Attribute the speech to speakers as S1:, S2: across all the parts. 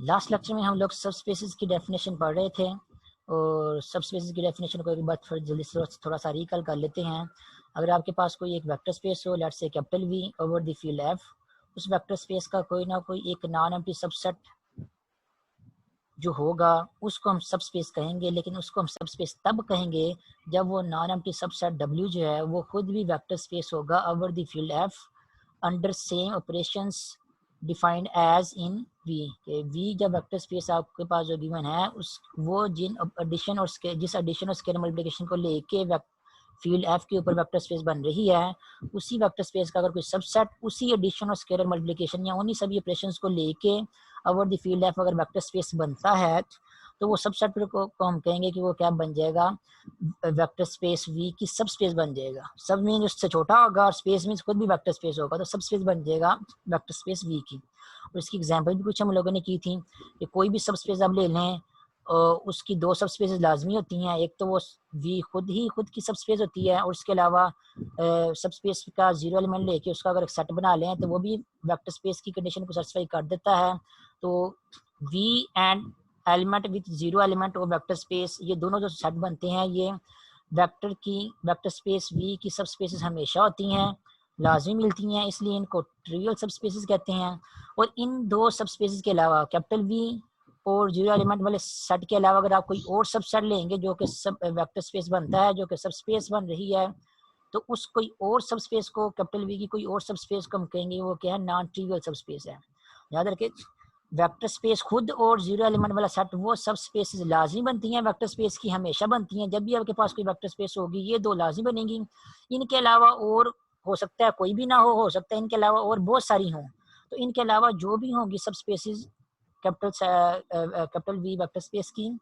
S1: Last lecture में हम लोग सब स्पेसिस की डेफिनेशन पढ़ रहे थे और सब स्पेसिस की डेफिनेशन को एक बार जल्दी से थोड़ा सा रिकल कर लेते हैं। अगर आपके पास कोई एक वेक्टर स्पेस हो, let's say capital V over the field F, उस वेक्टर स्पेस का कोई ना कोई एक नॉन एम्प्टी सबसेट जो होगा उसको हम सब स्पेस कहेंगे, लेकिन उसको हम सब स्पेस तब कहेंगे जब वो नॉन एम्प्टी सबसेट W जो है वो खुद भी वेक्टर स्पेस होगा over the field F under same operations defined as in V. V जब वेक्टर स्पेस आपके पास जो गिवन है उस वो जिन एडिशन और जिस एडिशन और स्केलर मल्टीप्लिकेशन को लेके फील्ड एफ के ऊपर वेक्टर स्पेस बन रही है, उसी वेक्टर स्पेस का अगर कोई सबसेट उसी एडिशन और स्केलर मल्टीप्लिकेशन या उन्हीं सभी ऑपरेशंस को लेके ओवर द फील्ड एफ अगर वेक्टर स्पेस बनता है तो वो सबसेट को हम कहेंगे कि वो क्या बन जाएगा, वेक्टर स्पेस वी की सब स्पेस बन जाएगा। सब मीन उससे छोटा होगा और स्पेस मीन खुद भी वेक्टर स्पेस होगा, तो सब स्पेस बन जाएगा वेक्टर स्पेस वी की। और इसकी एग्जांपल भी कुछ हम लोगों ने की थी कि कोई भी सब स्पेस आप ले लें उसकी दो सब स्पेसेस लाजमी होती हैं। एक तो वो वी खुद की सब स्पेस होती है और उसके अलावा सब स्पेस का जीरो एलिमेंट लेके उसका अगर एक सेट बना लें तो वो भी वेक्टर स्पेस की कंडीशन को सेटिस्फाई कर देता है। तो V and element with zero element और वेक्टर स्पेस, ये दोनों जो सेट बनते हैं ये वेक्टर स्पेस वी की सब स्पेसेस हमेशा होती हैं, लाजमी मिलती हैं, इसलिए इनको ट्रिवियल सब स्पेसेस कहते हैं। और इन दो सब स्पेसेस के अलावा कैपिटल वी और जीरो एलिमेंट वाले सेट के अलावा अगर आप कोई और सब सेट लेंगे जो कि सब वेक्टर स्पेस बनता है, जो कि सब स्पेस बन रही है, तो उस कोई और सब स्पेस को कैपिटल वी की कोई और सब स्पेस को हम कहेंगे वो क्या है, नॉन ट्रिवियल सब स्पेस है। याद रखिए वेक्टर स्पेस खुद और जीरो एलिमेंट वाला सेट वो सब स्पेसेस लाजमी बनती हैं, वेक्टर स्पेस की हमेशा बनती हैं। जब भी आपके पास कोई वेक्टर स्पेस होगी ये दो लाजमी बनेंगी। इनके अलावा और हो सकता है कोई भी ना हो सकता है इनके अलावा और बहुत सारी हों। तो इनके अलावा जो भी होंगी subspaces capital V vector space की,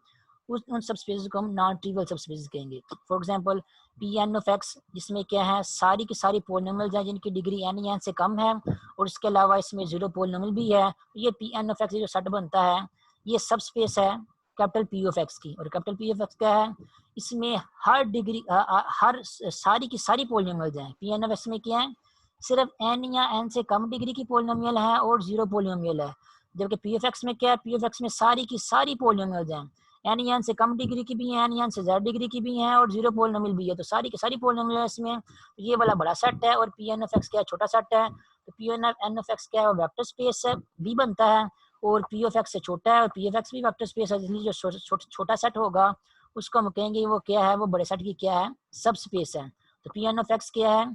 S1: उन सब स्पेसेस को हम नॉन ट्रिवियल सब स्पेसेस कहेंगे। For example P N of X, जिसमें क्या है सारी की सारी पॉलिनोमियल्स हैं जिनकी डिग्री एन या एन से कम है और इसके अलावा इसमें जीरो पॉलिनोमियल भी है। ये पी एन ऑफ एक्स जो सेट बनता है ये सब स्पेस है कैपिटल पी ऑफ एक्स की। और कैपिटल पी ऑफ एक्स क्या है, इसमें हर डिग्री हर सारी की सारी पॉलिनोमियल्स हैं। पी एन ऑफ एक्स में क्या है, सिर्फ एन या एन से कम डिग्री की पॉलिनोमियल है और जीरो पॉलिनोमियल है। जबकि पी ऑफ एक्स में क्या है, पी ऑफ एक्स में सारी की सारी पॉलिनोमियल्स हैं, एन एन से कम डिग्री की भी हैं, एन एन से ज़्यादा डिग्री की भी हैं और जीरो पॉलिनोमियल भी है। तो सारी की सारी पॉलिनोमियल है इसमें। ये वाला बड़ा सेट है और पी एन एफ एक्स क्या है, छोटा सेट है। तो पी एन एफ एक्स क्या है, वेक्टर स्पेस है, भी बनता है और पी एफ एक्स से छोटा है और पी एफ एक्स भी वेक्टर स्पेस है, इसलिए जो छोटा सेट होगा उसको हम कहेंगे वो क्या है, वो बड़े सेट की क्या है, सब स्पेस है। तो पी एन एफ एक्स क्या है,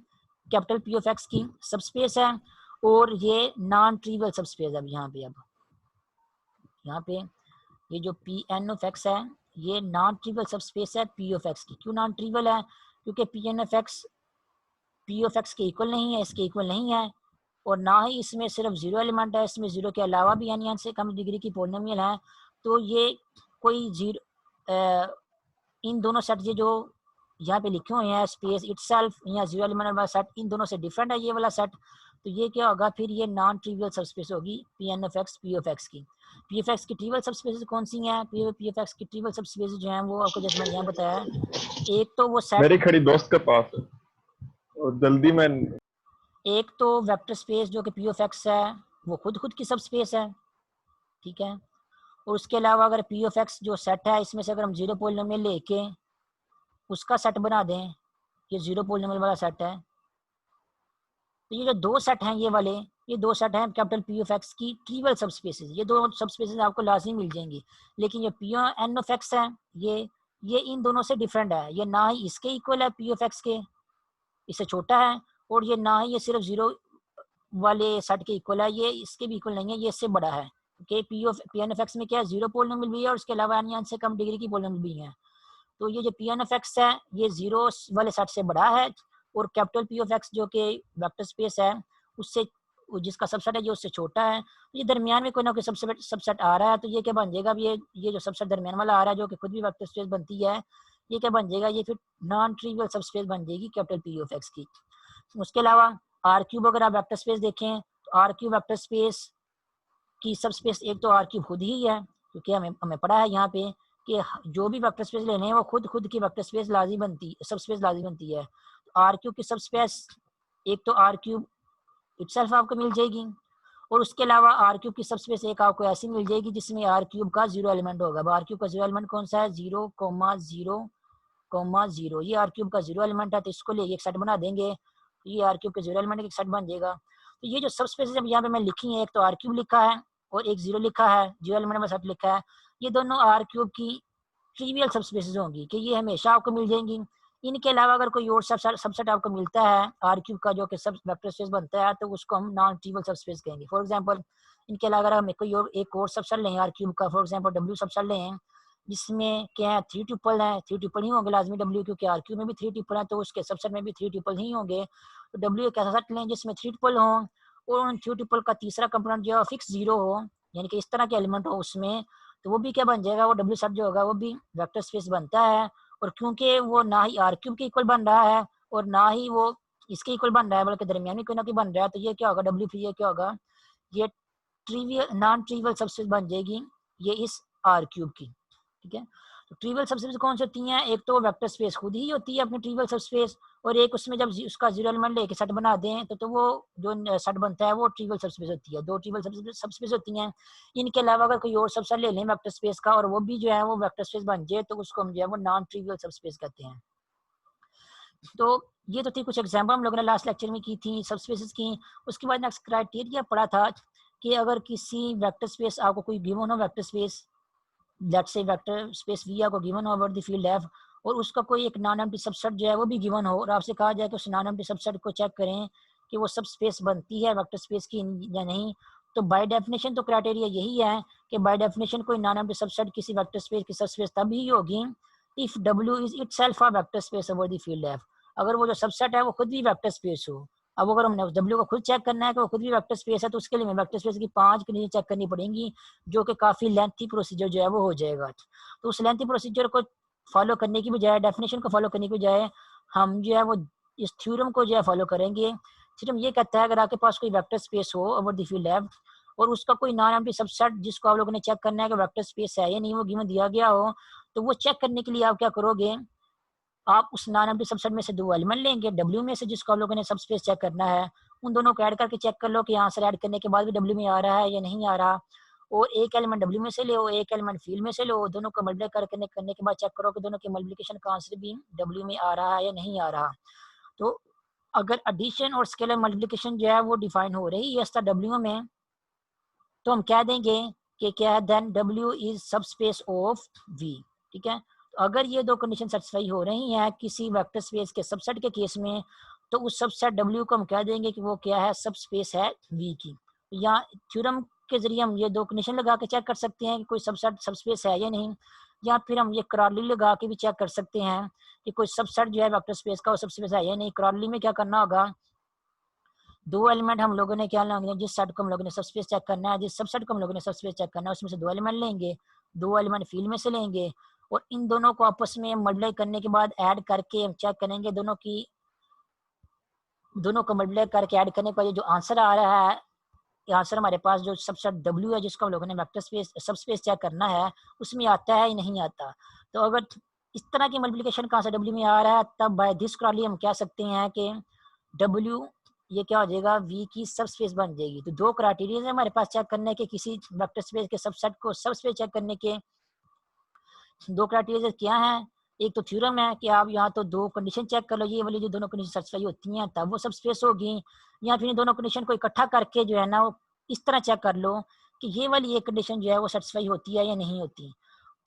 S1: कैपिटल पी एफ एक्स की सब स्पेस है और ये नॉन ट्रिवियल सब स्पेस है। अब यहाँ पे ये जो पी एन ऑफ एक्स है ये नॉन ट्रिवियल सब स्पेस है पी ऑफ एक्स की। क्यों नॉन ट्रिवियल है, क्योंकि P N of X P of X के इक्वल नहीं है, इसके इक्वल नहीं है और ना ही इसमें सिर्फ जीरो एलिमेंट है, इसमें जीरो के अलावा भी एन से कम डिग्री की पॉलिनोमियल है। तो ये कोई जीरो इन दोनों सेट ये जो यहाँ पे लिखे हुए हैं स्पेस इटसेल्फ या जीरो एलिमेंट वाला सेट, इन दोनों से डिफरेंट है ये वाला सेट। तो ये क्या होगा, फिर ये नॉन ट्रिवियल सब स्पेस होगी P N of X P of X की। पी एफ एक्स की ट्रिवियल सब स्पेसेस कौन सी हैं, पी एफ एक्स की ट्रिवियल सब स्पेसेस जो हैं वो आपको जैसे मैं यहाँ बताया, एक तो वो सेट,
S2: मेरी खड़ी दोस्त के पास है और जल्दी में
S1: एक तो वेक्टर स्पेस जो कि पी ऑफ एक्स है वो खुद की सब स्पेस है, ठीक है। और उसके अलावा अगर पी ऑफ एक्स जो सेट है इसमें से अगर हम जीरो पॉलिनोमियल लेके उसका सेट बना दें, ये जीरो पॉलिनोमियल वाला सेट है, तो ये जो दो सेट हैं ये दो सेट हैं कैपिटल पी ऑफ एक्स की ट्रिवियल सब स्पेसेस। ये दो सब स्पेसेस आपको लाजमी मिल जाएंगी, लेकिन ये पी एन ऑफ एक्स है ये इन दोनों से डिफरेंट है। ये ना ही इसके इक्वल है पी ऑफ एक्स के, इससे छोटा है, और ये ना ही ये सिर्फ जीरो वाले सेट के इक्वल है, ये इसके भी इक्वल नहीं है, ये इससे बड़ा है। Okay, P N of X में क्या है, जीरो पॉलिनोमियल भी है और उसके अलावा एन से कम डिग्री की पॉलिनोमियल भी है। तो ये जो पी एन ऑफ एक्स है ये जीरो वाले सेट से बड़ा है और कैपिटल पी ऑफ एक्स जो कि वेक्टर स्पेस है उससे जिसका सबसेट है जो उससे छोटा है। ये दरमियान में कोई ना कोई सबसेट आ रहा है, तो ये क्या बन जाएगा, ये जो सबसेट दरमियान वाला आ रहा है जो कि खुद भी वेक्टर स्पेस बनती है, ये क्या बन जाएगा, ये फिर नॉन ट्रिवियल सब स्पेस बन जाएगी कैपिटल पी ऑफ एक्स की। उसके अलावा आर क्यूब अगर आप वेक्टर स्पेस देखें तो आर क्यूब वेक्टर स्पेस की सब स्पेस एक तो आर क्यूब खुद ही है, क्योंकि हमें पढ़ा है यहाँ पे कि जो भी वेक्टर स्पेस लेने हैं वो खुद की वेक्टर स्पेस लाजी बनती सब स्पेस लाजी बनती है। तो आर क्यूब की सब स्पेस एक तो आर क्यूब इटसेल्फ आपको मिल जाएगी और उसके अलावा आर क्यूब की सब स्पेस एक आपको ऐसी मिल जाएगी जिसमें आर क्यूब का 0 एलिमेंट होगा। अब आर क्यूब का 0 एलिमेंट कौन सा है, 0,0,0, ये आर क्यूब का 0 एलिमेंट है, तो इसको ले एक सेट बना देंगे, ये आर क्यूब के 0 एलिमेंट एक सेट बन जाएगा। तो ये जो सब स्पेसेस यहाँ पे मैं लिखी है, एक तो आर क्यूब लिखा है और एक 0 लिखा है, 0 एलिमेंट में सेट लिखा है, ये दोनों आर क्यूब की ट्रिवियल सब स्पेसेस होंगी कि ये हमेशा आपको मिल जाएंगी। इनके अलावा अगर कोई और सबसेट आपको मिलता है आर क्यूब का जो कि सब वेक्टर स्पेस बनता है, तो उसको हम नॉन ट्रिवियल सब स्पेस कहेंगे। फॉर एग्जांपल इनके अलावा अगर हम कोई और एक और सबसेट लें आर क्यूब का, फॉर एग्जांपल डब्ल्यू सबसेट लें, जिसमें क्या है 3 ट्रिपल है, 3 ट्रिपल ही होंगे लाजमी डब्ल्यू, क्योंकि आर क्यूब में भी 3 ट्रिपल है, तो उसके सबसेट में भी 3 ट्रिपल ही होंगे। तो डब्ल्यू एक ऐसा सेट लें जिसमें 3 ट्रिपल हो और उन 3 ट्रिपल का तीसरा कंपोनेंट जो है फिक्स 0 हो, यानी कि इस तरह के एलिमेंट हो उसमें, तो वो भी क्या बन जाएगा, वो डब्ल्यू सेट जो होगा वो भी वेक्टर स्पेस बनता है। और क्योंकि वो ना ही आर क्यूब के इक्वल बन रहा है और ना ही वो इसके इक्वल बन रहा है, बल्कि दरमियानी कोई ना कोई बन रहा है, तो ये क्या होगा, डब्ल्यू फिर ये क्या होगा, ये ट्रिवियल नॉन ट्रिवियल सबस्पेस बन जाएगी ये इस आर क्यूब की। ठीक है, तो ट्रिवियल सबस्पेस कौन सी होती हैं, एक तो वेक्टर स्पेस खुद ही होती है अपनी ट्रिवियल सबस्पेस, और एक उसमें जब उसका 0 एलिमेंट लेके सेट बना दें तो वो जो सेट बनता है वो ट्रिवियल सबस्पेस होती है। दो ट्रिवियल सबस्पेस होती हैं। इनके अलावा अगर कोई और सबसेट ले लें वेक्टर स्पेस का और वो भी जो है वो वेक्टर स्पेस बन जाए, तो उसको हम जो है वो नॉन ट्रिवियल सबस्पेस कहते हैं। तो ये तो थी कुछ एग्जाम्पल हम लोगों ने लास्ट लेक्चर में की थी सबस्पेसेस की। उसके बाद नेक्स्ट क्राइटेरिया पढ़ा था कि अगर किसी वेक्टर स्पेस आपको कोई गिवन हो, vector space let's say vector space V आपको गिवन हो ओवर द फील्ड एफ, और उसका कोई एक नॉन एम्प्टी सबसेट जो है वो भी गिवन हो, और आपसे कहा जाए कि उस नॉन एम्प्टी सबसेट को चेक करें कि वो सब स्पेस बनती है वेक्टर स्पेस की या नहीं, तो बाय डेफिनेशन तो क्राइटेरिया यही है कि बाय डेफिनेशन कोई नॉन एम्प्टी सबसेट किसी वेक्टर स्पेस की सब स्पेस तब ही होगी if W is itself a vector space over the field F, अगर वो जो सबसेट है वो खुद भी वेक्टर स्पेस हो। अब अगर हमने डब्ल्यू को खुद चेक करना है कि वो खुद भी वेक्टर स्पेस है, तो उसके लिए हमें वेक्टर स्पेस की 5 कंडीशन चेक करनी पड़ेंगी, जो कि काफी लेंथी प्रोसीजर जो है वो हो जाएगा। तो उस लेंथी प्रोसीजर को फॉलो करने की बजाय, डेफिनेशन को फॉलो करने की बजाय, हम जो है वो इस थ्योरम को जो है फॉलो करेंगे। थ्योरम ये कहता है अगर आपके पास कोई वेक्टर स्पेस हो ओवर द फील्ड एफ और उसका कोई नॉन एम्प्टी सबसेट जिसको आप लोगों ने चेक करना है कि वेक्टर स्पेस है या नहीं, वो गिवन दिया गया हो, तो वो चेक करने के लिए आप क्या करोगे, आप उस नॉन एम्प्टी सबसेट में से 2 एलिमेंट लेंगे डब्ल्यू में से जिसको आप लोगों ने सब स्पेस चेक करना है, उन दोनों को ऐड करके चेक कर लो कि आंसर ऐड करने के बाद भी डब्ल्यू में आ रहा है या नहीं आ रहा, और एक एलिमेंट डब्ल्यू में से लो, एक एलिमेंट फील्ड में से लो, दोनों को मल्टीप्लाई करने के बाद चेक करो कि दोनों के मल्टीप्लिकेशन का आंसर भी डब्ल्यू में आ रहा है या नहीं आ रहा। तो अगर एडिशन और स्केलर मल्टीप्लिकेशन जो है वो डिफाइन हो रही है डब्ल्यू में, तो हम कह देंगे कि क्या है, देन डब्ल्यू इज सब स्पेस ऑफ वी। ठीक है, तो अगर ये दो कंडीशन सेटिस्फाई हो रही हैं किसी वेक्टर स्पेस के सबसेट के केस में, तो उस सबसेट डब्ल्यू को हम कह देंगे कि वो क्या है, सब स्पेस है वी की। या थ्योरम के जरिए हम ये दो कंडीशन लगा के चेक कर सकते हैं कि कोई सबसेट सब स्पेस है या नहीं, या फिर हम ये क्रॉली लगा के भी चेक कर सकते हैं कि कोई सबसेट जो है वेक्टर स्पेस का वो सब स्पेस है या नहीं। क्रॉली में क्या करना होगा, 2 एलिमेंट हम लोगों ने क्या लेंगे, जिस सेट को हम लोगों ने सबस्पेस चेक करना है, जिस सबसेट को हम लोगों ने सबस्पेस चेक करना है, उसमें से 2 एलिमेंट लेंगे, 2 एलिमेंट फील्ड में से लेंगे, और इन दोनों को आपस में मल्टीप्लाई करने के बाद ऐड करके हम चेक करेंगे दोनों को मल्टीप्लाई करके ऐड करने के बाद जो आंसर आ रहा है, आंसर हमारे पास जो सबसेट डब्ल्यू है जिसको हम लोगों ने वेक्टर स्पेस सब स्पेस चेक करना है उसमें आता है या नहीं आता। तो अगर इस तरह की मल्टीप्लिकेशन का आंसर डब्ल्यू में आ रहा है, तब बाय दिस क्रॉली हम कह सकते हैं कि डब्ल्यू ये क्या हो जाएगा, वी की सब स्पेस बन जाएगी। तो 2 क्राइटेरिया है हमारे पास चेक करने के, किसी वेक्टर स्पेस के सबसेट को सब स्पेस चेक करने के 2 क्राइटेरिया क्या है। एक तो थ्योरम है कि आप यहाँ तो 2 कंडीशन चेक कर लो, ये वाली जो दोनों कंडीशन सेटिस्फाई होती हैं तब वो सब स्पेस होगी, या फिर दोनों कंडीशन को इकट्ठा करके जो है ना वो इस तरह चेक कर लो कि ये वाली एक कंडीशन जो है वो सेटिस्फाई होती है या नहीं होती।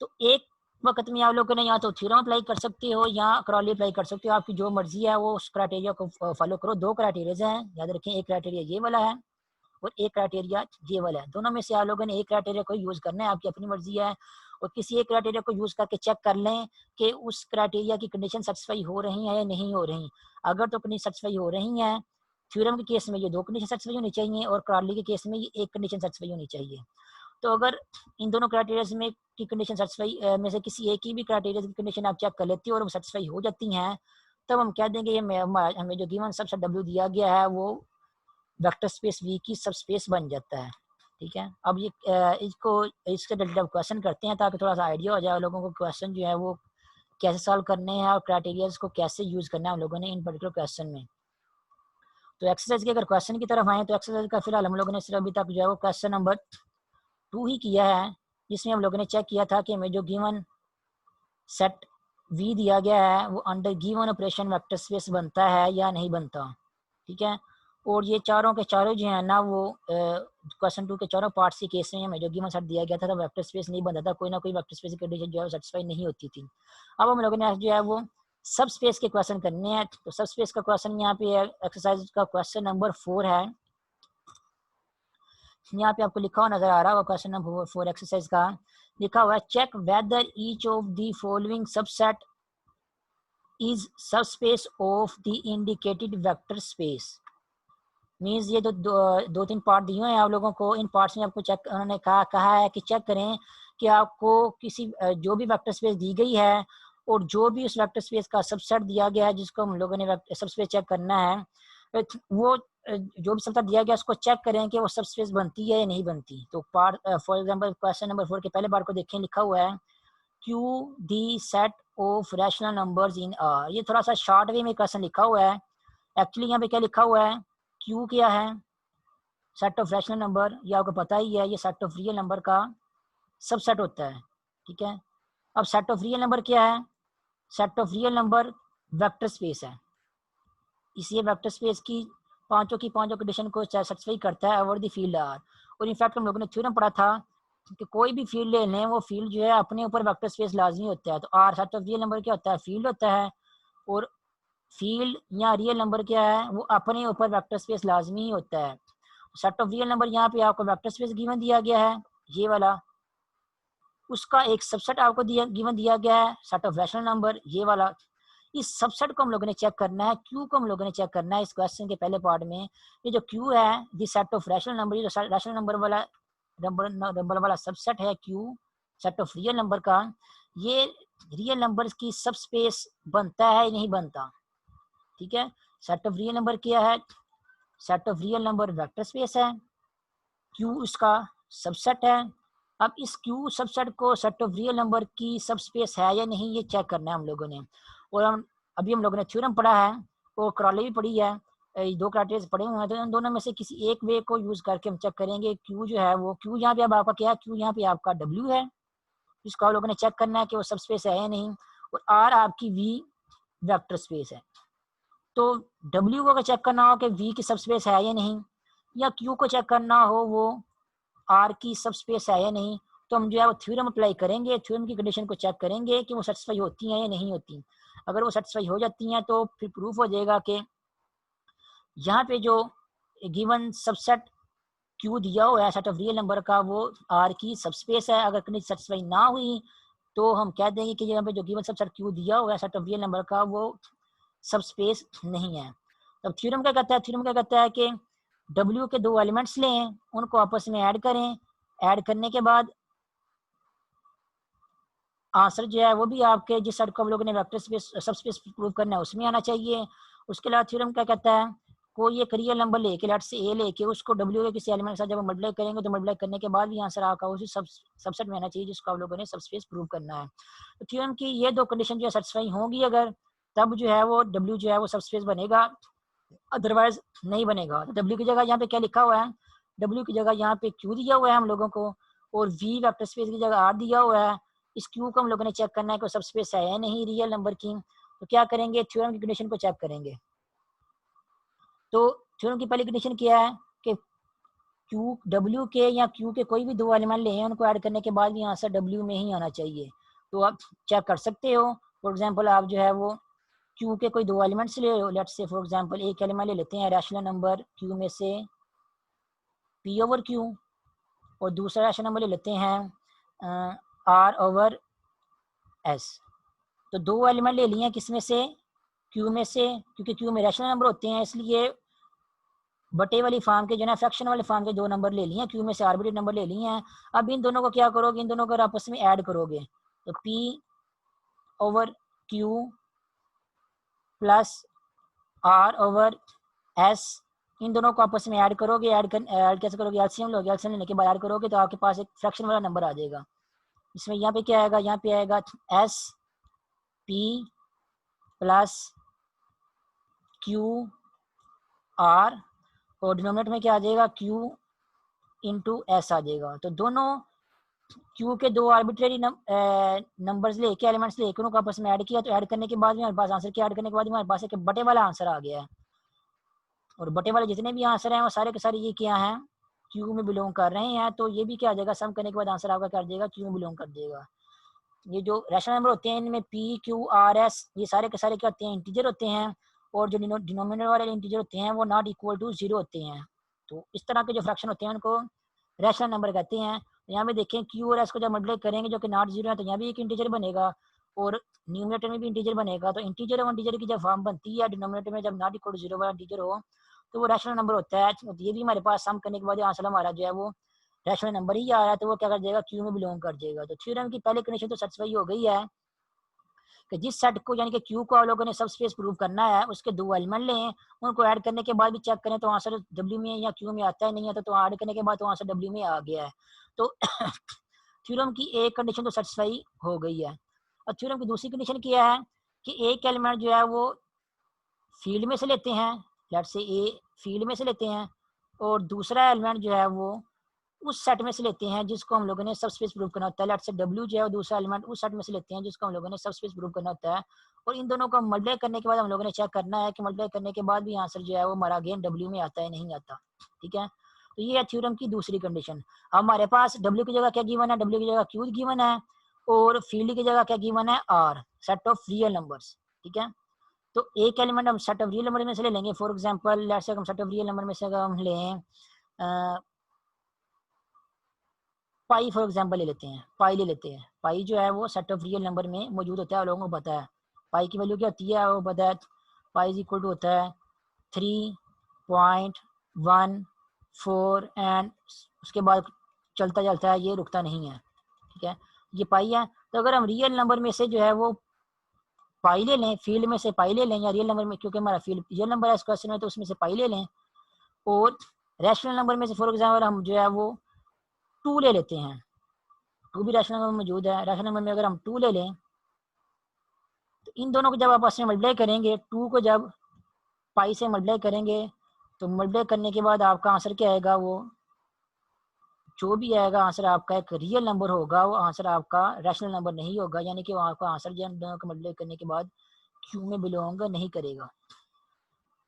S1: तो एक वक्त में आप लोगों ने या तो थ्योरम अप्लाई कर सकते हो या क्रॉली अप्लाई कर सकते हो, आपकी जो मर्जी है वो उस क्राइटेरिया को फॉलो करो। 2 क्राइटेरिया हैं, याद रखें, एक क्राइटेरिया ये वाला है और एक क्राइटेरिया ये वाला है। दोनों में से आप लोगों ने एक क्राइटेरिया को यूज करना है, आपकी अपनी मर्जी है, और किसी एक क्राइटेरिया को यूज करके चेक कर लें कि उस क्राइटेरिया की कंडीशन सेटिस्फाई हो रही है या नहीं हो रही। अगर तो कंडीशन सेटिस्फाई हो रही है, थ्योरम के केस में ये 2 कंडीशन सेटिस्फाई होनी चाहिए और क्रॉली के केस में ये एक कंडीशन सेटिस्फाई होनी चाहिए। तो अगर इन दोनों क्राइटेरिया में की कंडीशन सेटिस्फाई में से किसी एक की भी क्राइटेरिया की कंडीशन आप चेक कर लेती हो और वो सेटिस्फाई हो जाती हैं, तब हम कह देंगे ये हमें जो गिवन सबसेट डब्ल्यू दिया गया है वो वेक्टर स्पेस वी की सब स्पेस बन जाता है। ठीक है, अब ये इसके रिलेटेड क्वेश्चन करते हैं ताकि थोड़ा सा आइडिया हो जाए लोगों को क्वेश्चन जो है वो कैसे सॉल्व करने हैं और क्राइटेरियाज को कैसे यूज करना है हम लोगों ने इन पर्टिकुलर क्वेश्चन में। तो एक्सरसाइज के अगर क्वेश्चन की तरफ आए तो एक्सरसाइज का फिलहाल हम लोगों ने सिर्फ अभी तक जो है वो क्वेश्चन नंबर 2 ही किया है, जिसमें हम लोगों ने चेक किया था कि हमें जो गिवन सेट वी दिया गया है वो under given operation vector space बनता है या नहीं बनता। ठीक है, और ये चारों के चारों जो है ना वो क्वेश्चन 2 के चारों पार्ट्स के केस में हमें जो गिवन सेट दिया गया था वेक्टर स्पेस नहीं बनता था, कोई ना कोई वेक्टर स्पेस की कंडीशन जो है सेटिस्फाई नहीं होती थी। अब हम लोगों ने जो है वो सब स्पेस के क्वेश्चन करने हैं। तो सब स्पेस का क्वेश्चन यहाँ पे एक्सरसाइज का क्वेश्चन नंबर 4 है। यहाँ पे आपको लिखा हुआ नजर आ रहा होगा क्वेश्चन नंबर 4 एक्सरसाइज का लिखा हुआ है, check whether each of the following subset is subspace of the indicated vector space. Means ये दो तीन पार्ट दिए हुए हैं आप लोगों को, इन पार्ट्स में आपको चेक उन्होंने कहा है कि चेक करें कि आपको किसी जो भी वेक्टर स्पेस दी गई है और जो भी उस वेक्टर स्पेस का सबसेट दिया गया है जिसको हम लोगों ने सबस्पेस चेक करना है, वो जो भी सबसेट दिया गया उसको चेक करें कि वो सबस्पेस बनती है या नहीं बनती। तो part for example question number 4 के पहले पार्ट को देखें, लिखा हुआ है Q the set of rational numbers in are. ये थोड़ा सा शॉर्ट वे में क्वेश्चन लिखा हुआ है। एक्चुअली यहाँ पे क्या लिखा हुआ है, क्यू क्या है, सेट ऑफ रैशनल नंबर, ये आपको पता ही है, ये सेट ऑफ रियल नंबर का सबसेट होता है। ठीक है, अब सेट ऑफ रियल नंबर क्या है, set of real number vector space है, इसलिए वेक्टर स्पेस की पांचों कंडीशन को सेटिस्फाई करता है ओवर द फील्ड आर। और इनफैक्ट हम लोगों ने थ्योरम पढ़ा था कि कोई भी फील्ड ले लें वो फील्ड जो है अपने ऊपर वेक्टर स्पेस लाजमी होता है। तो R set of real number क्या होता है, फील्ड होता है, और फील्ड या रियल नंबर क्या है, वो अपने ऊपर वेक्टर स्पेस लाजमी ही होता है। सेट ऑफ रियल नंबर यहाँ पे आपको वेक्टर स्पेस गिवन दिया गया है ये वाला, उसका एक सबसेट आपको गिवन दिया गया है सेट ऑफ रैशनल नंबर ये वाला। इस सबसेट को हम लोगों ने चेक करना है, क्यू को हम लोगों ने चेक करना है इस क्वेश्चन के पहले पार्ट में। ये जो क्यू है the set of rational number, ये जो रैशनल नंबर वाला सबसेट है Q set of real number का, ये रियल नंबर की सब स्पेस बनता है या नहीं बनता। ठीक है, सेट ऑफ रियल नंबर क्या है, set of real number vector space है, क्यू उसका सबसेट है। अब इस क्यू सबसेट को सेट ऑफ रियल नंबर की सब स्पेस है या नहीं ये चेक करना है हम लोगों ने। और हम लोगों ने थ्योरम पढ़ा है और क्रॉले भी पढ़ी है, दो क्राइटेरिया पढ़े हुए हैं, तो इन दोनों में से किसी एक वे को यूज करके हम चेक करेंगे। क्यू जो है वो क्यू यहाँ पे अब आपका क्या है, क्यू यहाँ पे आपका डब्ल्यू है, जिसको आप लोगों ने चेक करना है कि वो सब स्पेस है या नहीं। और आर आपकी वी वेक्टर स्पेस है। तो डब्ल्यू को अगर चेक करना हो कि वी की सब स्पेस है या नहीं, या क्यू को चेक करना हो वो आर की सब स्पेस है या नहीं, तो हम जो है वो थ्योरम अप्लाई करेंगे, थ्योरम की कंडीशन को चेक करेंगे कि वो सेटिस्फाई होती हैं या नहीं होती। अगर वो सेटिस्फाई हो जाती हैं तो फिर प्रूफ हो जाएगा कि यहाँ पे जो गिवन सबसेट क्यू दिया हुआ है सेट ऑफ रियल नंबर का वो आर की सब स्पेस है। अगर कंडीशन सेटिस्फाई ना हुई तो हम कह देंगे कि यहाँ पे जो गिवन सबसेट क्यू दिया हुआ है सेट ऑफ रियल नंबर का वो सब स्पेस नहीं है। तब थ्योरम क्या कहता है, थ्योरम क्या कहता है कि W के दो एलिमेंट्स लें, उनको आपस में ऐड करें, ऐड करने के बाद आंसर जो है वो भी आपके जिस सेट को हम लोगों ने वेक्टर स्पेस सब स्पेस प्रूव करना है उसमें आना चाहिए। उसके अलावा थ्योरम क्या कहता है, कोई एक रियल नंबर लेके लेट से ए लेके उसको W के किसी एलिमेंट के साथ जब मल्टीप्लाई करेंगे तो मल्टीप्लाई करने के बाद भी आंसर आपका उसी सबसेट में आना चाहिए जिसको आप लोगों ने सब स्पेस प्रूव करना है। तो थ्योरम की ये दो कंडीशन जो है सेटिस्फाई होंगी अगर, तब जो है वो W जो है वो सब स्पेस बनेगा, अदरवाइज नहीं बनेगा। तो W की जगह यहाँ पे क्या लिखा हुआ है, W की जगह यहाँ पे Q दिया हुआ है हम लोगों को, और V वेक्टर स्पेस की जगह R दिया हुआ है। इस Q को हम लोगों ने चेक करना है कि सब स्पेस है या नहीं रियल नंबर की। तो क्या करेंगे, थ्योरम की कंडीशन को चेक करेंगे। तो थ्योरम की पहली कंडीशन क्या है कि Q W के या Q के कोई भी दो एलिमेंट ले उनको ऐड करने के बाद भी आंसर W में ही आना चाहिए। तो आप चेक कर सकते हो। फॉर एग्जाम्पल आप जो है वो क्यू के कोई दो एलिमेंट्स ले लो, लेट्स से फॉर एग्जांपल एक एलिमेंट ले लेते हैं रैशनल नंबर क्यू में से पी ओवर क्यू, और दूसरा रैशनल नंबर ले लेते हैं आर ओवर एस। तो दो एलिमेंट ले लिए किस में से, क्यू में से, क्योंकि क्यू में रैशनल नंबर होते हैं इसलिए बटे वाली फॉर्म के जो ना फ्रैक्शन वाले फॉर्म के दो नंबर ले लिए, क्यू में से आर्बिट्रेरी नंबर ले लिए हैं। अब इन दोनों को क्या करोगे, इन दोनों को आपस में ऐड करोगे, तो P over Q plus R over S, इन दोनों को आपस में ऐड करोगे। ऐड कैसे करोगे, एलसीएम लोगे, एलसीएम लेने के बाद ऐड करोगे तो आपके पास एक फ्रैक्शन वाला नंबर आ जाएगा। इसमें यहाँ पे क्या आएगा, यहाँ पे आएगा S P plus Q R और डिनोमिनेटर में क्या आ जाएगा क्यू इंटू एस आ जाएगा। तो दोनों क्यू के दो आर्बिट्रेरी नंबर्स लेके एलिमेंट्स लेके उनको आपस में ऐड किया, तो ऐड करने के बाद में हमारे पास आंसर, क्या ऐड करने के बाद में हमारे पास एक बटे वाला आंसर आ गया है। और बटे वाले जितने भी आंसर हैं वो सारे के सारे ये क्या हैं, क्यू में बिलोंग कर रहे हैं। तो ये भी क्या आ जाएगा, सम करने के बाद आंसर आपका क्या आ जाएगा, क्यू में बिलोंग कर देगा। ये जो रैशनल नंबर होते हैं इनमें पी क्यू आर एस ये सारे के सारे क्या होते हैं, इंटीजर होते हैं। और जो डिनोमिनेटर वाले इंटीजर होते हैं वो नॉट इक्वल टू 0 होते हैं। तो इस तरह के जो फ्रैक्शन होते हैं उनको रैशनल नंबर कहते हैं। यहाँ पे देखें क्यू और एस को जब मल्टीप्लाई करेंगे जो कि नॉट 0 है, तो यहाँ भी एक इंटीजर बनेगा और न्यूमरेटर में भी इंटीजर बनेगा। तो इंटीजर और इंटीजर की जब फॉर्म बनती है डिनोमिनेटर में, जब नॉट इक्वल टू 0 वाला इंटीजर हो तो वो रैशनल नंबर होता है। तो ये भी हमारे पास सम करने के बाद आंसर हमारा जो है वो रैशनल नंबर ही आ रहा है, तो वो क्या कर देगा, क्यू में बिलोंग कर देगा। तो थ्योरम की पहली कंडीशन तो सेटिस्फाई हो गई है कि जिस सेट को यानी कि क्यू को आप लोगों ने सब स्पेस प्रूव करना है उसके दो एलिमेंट लें, उनको ऐड करने के बाद भी चेक करें तो आंसर डब्ल्यू में या क्यू में आता है नहीं आता, तो ऐड करने के बाद तो आंसर डब्ल्यू में आ गया है। तो थ्योरम की एक कंडीशन तो सेटिस्फाई हो गई है। और थ्योरम की दूसरी कंडीशन क्या है कि एक एलिमेंट जो है वो फील्ड में से लेते हैं, लेट से ए फील्ड में से लेते हैं, और दूसरा एलिमेंट जो है वो उस सेट में से लेते हैं जिसको हम लोगों ने सब स्पेस प्रूव करना होता है। लेट से डब्ल्यू जो है वो दूसरा एलिमेंट उस सेट में से लेते हैं जिसको हम लोगों ने सब स्पेस प्रूव करना होता है। और इन दोनों को मल्टीप्लाई करने के बाद हम लोगों ने चेक करना है कि मल्टीप्लाई करने के बाद भी आंसर जो है वो हमारा अगेन डब्ल्यू में आता है नहीं आता। ठीक है, तो ये है थ्योरम की दूसरी कंडीशन। हमारे पास डब्ल्यू की जगह क्या गिवन है, डब्ल्यू की जगह क्यू गिवन है, और फील्ड की जगह क्या गिवन है, R set of real numbers. ठीक है, तो एक एलिमेंट हम सेट ऑफ रियल नंबर में से ले लेंगे। फॉर एग्जांपल लेट्स से हम सेट ऑफ रियल नंबर में से अगर हम लें पाई फॉर एग्जांपल ले लेते हैं, पाई ले लेते हैं। पाई जो है वो सेट ऑफ रियल नंबर में मौजूद होता है, लोगों को पता है पाई की वैल्यू क्या होती है, वो पता है। पाई इज इक्वल टू होता है 3.14 एंड उसके बाद चलता चलता है, ये रुकता नहीं है। ठीक है, ये पाई है। तो अगर हम रियल नंबर में से जो है वो पाई ले लें, फील्ड में से पाई ले लें, या रियल नंबर में, क्योंकि हमारा फील्ड रियल नंबर है इस क्वेश्चन में, तो उसमें से पाई ले लें। और रैशनल नंबर में से फॉर एग्जाम्पल हम जो है वो 2 ले लेते हैं। 2 भी रैशनल नंबर में मौजूद है। रैशनल नंबर में अगर हम 2 ले लें तो इन दोनों को जब आपस में मल्टीप्लाई करेंगे, 2 को जब पाई से मल्टीप्लाई करेंगे तो मल्टीप्लाई करने के बाद आपका आंसर क्या आएगा, वो जो भी आएगा आंसर आपका एक रियल नंबर होगा, वो आंसर आपका रैशनल नंबर नहीं होगा। यानी कि वो आपका आंसर जो दोनों को मल्टीप्लाई करने के बाद क्यू में बिलोंग नहीं करेगा।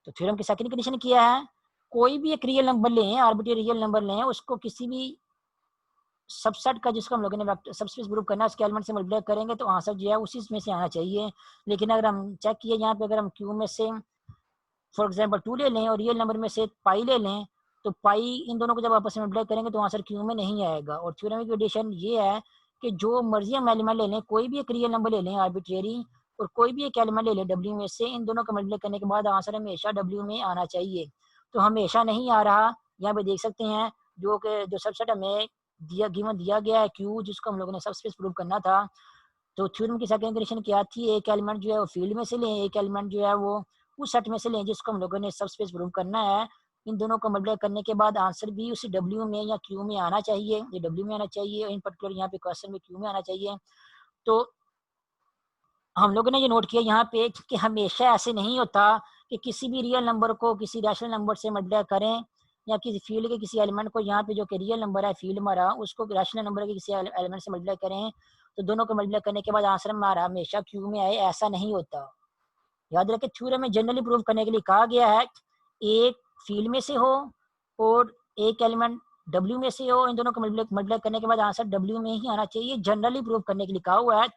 S1: तो थ्योरम की सेकंड कंडीशन क्या है, कोई भी एक रियल नंबर लें, आर्बिट्रेरी रियल नंबर लें, उसको किसी भी सबसेट का जिसको हम लोगों ने वेक्टर सबस्पेस ग्रुप करना है उसके एलिमेंट से मल्टीप्लाई करेंगे तो आंसर जो है उसी में से आना चाहिए। लेकिन अगर हम चेक किए यहाँ पे, अगर हम क्यू में से फॉर एग्जांपल 2 ले लें और रियल नंबर में से पाई ले लें, तो पाई इन दोनों को जब आपस में मल्टीप्लाई करेंगे तो आंसर क्यू में नहीं आएगा। और थ्योरम की कंडीशन ये है कि जो मर्जी हम एलिमेंट ले लें, कोई भी एक रियल नंबर ले लें आर्बिट्रेरी, और कोई भी एक एलिमेंट ले लें डब्ल्यू में से, इन दोनों को मल्टीप्लाई करने के बाद आंसर हमेशा डब्ल्यू में आना चाहिए। तो हमेशा नहीं आ रहा, यहाँ पे देख सकते हैं जो सबसेट हमें दिया गया है क्यू, जिसको हम लोगों ने सबस्पेस प्रूव करना था। तो थ्योरम की सेकंड कंडीशन क्या थी, एक एलिमेंट जो है वो फील्ड में से लें, एक एलिमेंट जो है वो उस सेट में से लें जिसको हम लोगों ने सबस्पेस प्रूव करना है। इन दोनों को मल्टीप्लाई करने के बाद आंसर भी उसी डब्ल्यू में या क्यू में आना चाहिए, ये डब्ल्यू में आना चाहिए, इन पर्टिकुलर यहाँ पे क्वेश्चन में क्यू में आना चाहिए। तो हम लोगों ने ये नोट किया यहाँ पे कि हमेशा ऐसे नहीं होता कि किसी भी रियल नंबर को किसी रैशनल नंबर से मल्टीप्लाई करें, या किसी फील्ड के किसी एलिमेंट को, यहाँ पे जो कि रियल नंबर है फील्ड हमारा, उसको रैशनल नंबर के किसी एलिमेंट से मल्टीप्लाई करें तो दोनों को मल्टीप्लाई करने के बाद आंसर हमारा हमेशा क्यू में आए, ऐसा नहीं होता। याद रखें थ्योरम में जनरली प्रूव करने के लिए कहा गया है एक फील्ड में से हो और एक एलिमेंट डब्ल्यू में से हो, इन दोनों को मल्टीप्लाई करने के बाद आंसर डब्ल्यू में ही आना चाहिए, जनरली प्रूव करने के लिए कहा हुआ है।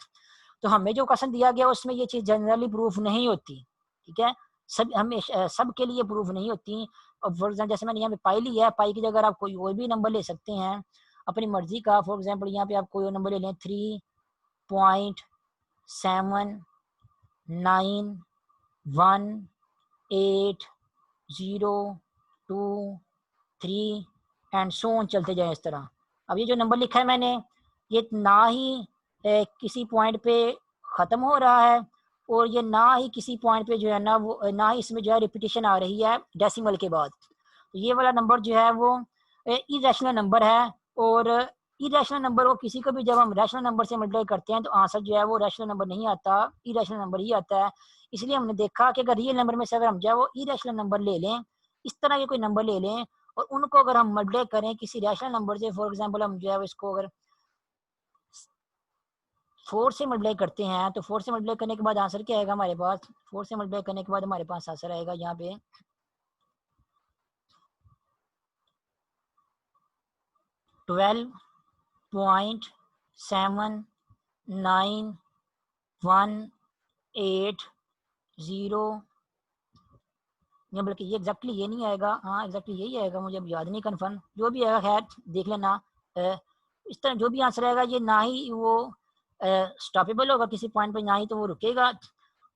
S1: तो हमें जो क्वेश्चन दिया गया उसमें ये चीज जनरली प्रूफ नहीं होती। ठीक है, सब हमेशा सब के लिए प्रूफ नहीं होती। और फॉर एग्जाम्पल जैसे मैंने यहाँ पे पाई लिया है, पाई की जगह आप कोई और भी नंबर ले सकते हैं अपनी मर्जी का। फॉर एग्जाम्पल यहाँ पे आप कोई और नंबर ले लें 3.7918023 एंड सो ऑन चलते जाए इस तरह। अब ये जो नंबर लिखा है मैंने, ये ना ही किसी पॉइंट पे ख़त्म हो रहा है और ये ना ही किसी पॉइंट पे जो है ना वो ना ही इसमें जो है रिपीटेशन आ रही है डेसिमल के बाद। तो ये वाला नंबर जो है वो इरेशनल नंबर है, और इरेशनल नंबर को किसी को भी जब हम रैशनल नंबर से मल्टीप्लाई करते हैं तो आंसर जो है वो रैशनल नंबर नहीं आता, इरेशनल नंबर ही आता है। इसलिए हमने देखा कि अगर रियल नंबर में से अगर हम जो है वो इरेशनल नंबर ले लें इस तरह के कोई नंबर ले लें और उनको अगर हम मल्टीप्लाई करें किसी रैशनल नंबर से, फॉर एग्जांपल हम जो है इसको अगर 4 से मल्टीप्लाई करते हैं तो 4 से मल्टीप्लाई करने के बाद आंसर क्या आएगा हमारे पास, 4 से मल्टीप्लाई करने के बाद हमारे पास आंसर आएगा यहाँ पे 12.7918 या बल्कि ये एग्जैक्टली ये नहीं आएगा, हाँ एग्जैक्टली यही आएगा, मुझे अब याद नहीं कन्फर्म, जो भी आएगा खैर देख लेना। इस तरह जो भी आंसर आएगा ये ना ही वो स्टॉपेबल होगा किसी पॉइंट पे, ना ही तो वो रुकेगा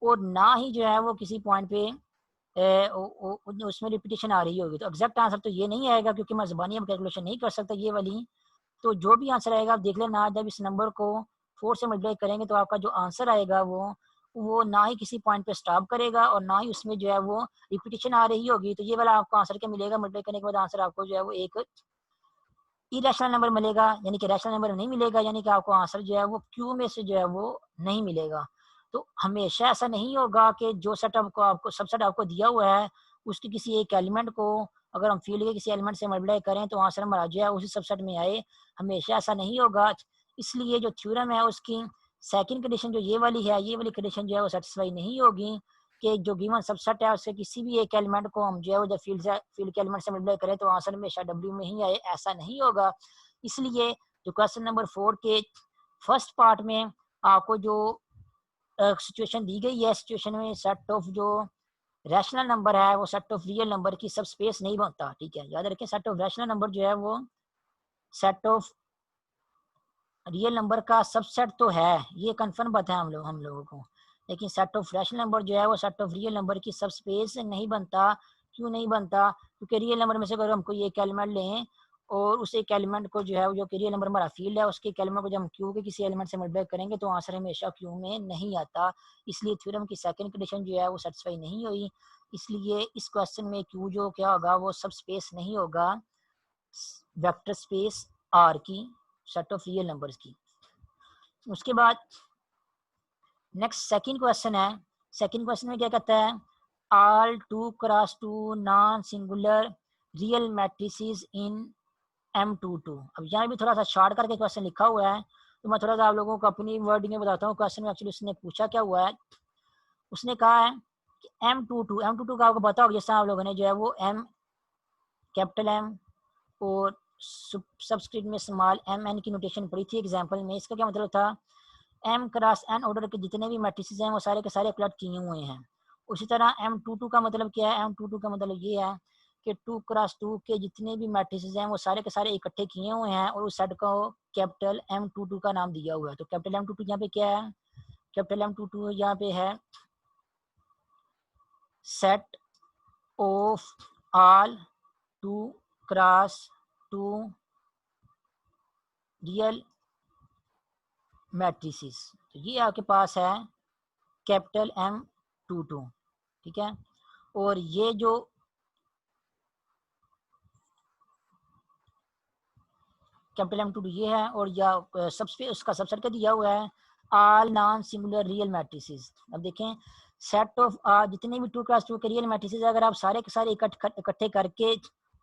S1: और ना ही जो है वो किसी पॉइंट पे उसमें रिपीटेशन आ रही होगी। तो एग्जैक्ट आंसर तो ये नहीं आएगा क्योंकि मैं ज़बानी अब कैलकुलेशन नहीं कर सकता ये वाली। तो जो भी आंसर आएगा आप देख लेना, जब इस नंबर को 4 से मल्टीप्लाई करेंगे तो आपका जो आंसर आएगा वो ना ही किसी पॉइंट पे स्टॉप करेगा और ना ही उसमें जो है वो रिपीटेशन आ रही होगी। तो ये वाला आपको आंसर क्या मिलेगा, मल्टीप्लाई करने के बाद आंसर आपको जो है वो एक इरेशनल नंबर मिलेगा, यानी कि रैशनल नंबर नहीं मिलेगा, यानी कि आपको आंसर जो है वो क्यू में से जो है वो नहीं मिलेगा। तो हमेशा ऐसा नहीं होगा कि जो सेट आपको सबसेट आपको दिया हुआ है उसके किसी एक एलिमेंट को अगर हम फील्ड के किसी एलिमेंट से मल्टीप्लाई करें तो आंसर हमारा जो है उसी सबसेट में आए, हमेशा ऐसा नहीं होगा। इसलिए जो थ्योरम है उसकी सेकंड कंडीशन जो ये वाली है, ये वाली कंडीशन जो है वो सेटिस्फाई नहीं होगी कि जो गिवन सबसेट है उससे किसी भी एक एलिमेंट को हम जो है वो जब फील्ड के एलिमेंट से मल्टीप्लाई करें तो आंसर हमेशा डब्ल्यू में ही आए, ऐसा नहीं होगा। इसलिए जो क्वेश्चन नंबर 4 के फर्स्ट पार्ट में आपको जो सिचुएशन दी गई है, सिचुएशन में सेट ऑफ जो रैशनल नंबर है वो सेट ऑफ रियल नंबर की सब स्पेस नहीं बनता, ठीक है, याद रखें। सेट ऑफ रैशनल नंबर जो है वो सेट ऑफ रियल नंबर का सबसेट तो है, ये कंफर्म बात है हम लोगों को, लेकिन सेट ऑफ रैशनल नंबर जो है वो सेट ऑफ रियल नंबर की सब स्पेस नहीं बनता। क्यों नहीं बनता, क्योंकि रियल नंबर में से अगर हम कोई एक एलिमेंट लें और उस एक एलिमेंट को जो है जो कि रियल नंबर हमारा फील्ड है उसके एलिमेंट को जब हम क्यू के किसी एलिमेंट से मल्टीप्लाई करेंगे तो आंसर हमेशा क्यू में नहीं आता। इसलिए थ्योरम की सेकंड कंडीशन जो है वो सेटिस्फाई नहीं हुई। इसलिए इस क्वेश्चन में क्यू जो क्या होगा वो सब स्पेस नहीं होगा वेक्टर स्पेस आर की, सेट ऑफ रियल नंबर्स की। उसके बाद नेक्स्ट सेकंड क्वेश्चन है। सेकंड क्वेश्चन में क्या कहता है, all 2x2 non singular real matrices in M22। अब यहाँ भी थोड़ा सा शॉर्ट करके क्वेश्चन लिखा हुआ है तो मैं थोड़ा सा आप लोगों को अपनी वर्डिंग में बताता हूँ। क्वेश्चन में एक्चुअली उसने पूछा क्या हुआ है, उसने कहा है कि M22 का आपको पता होगा, जैसे आप लोगों ने जो है वो M कैपिटल M और सबस्क्रिप्ट में स्मॉल mn की नोटेशन पढ़ी थी एग्जाम्पल में। इसका क्या मतलब था, m क्रॉस n ऑर्डर के जितने भी मैट्रिसेस हैं वो सारे के सारे प्लॉट किए हुए हैं। उसी तरह M22 का मतलब क्या है, M22 का मतलब ये है कि 2x2 के जितने भी मैट्रिसेस हैं वो सारे के सारे इकट्ठे किए हुए हैं और उस सेट को कैपिटल M22 का नाम दिया हुआ है। तो कैपिटल M22 यहाँ पे क्या है, कैपिटल M22 यहाँ पे है set of all 2x2 real matrices. तो ये आपके पास है कैपिटल M22, ठीक है। और ये जो कैपिटल M22 ये है और या सबसे उसका सबसेट का दिया हुआ है all non singular real matrices. अब देखें सेट ऑफ जितने भी 2x2 के रियल मैट्रिसेस अगर आप सारे के सारे इकट्ठे करके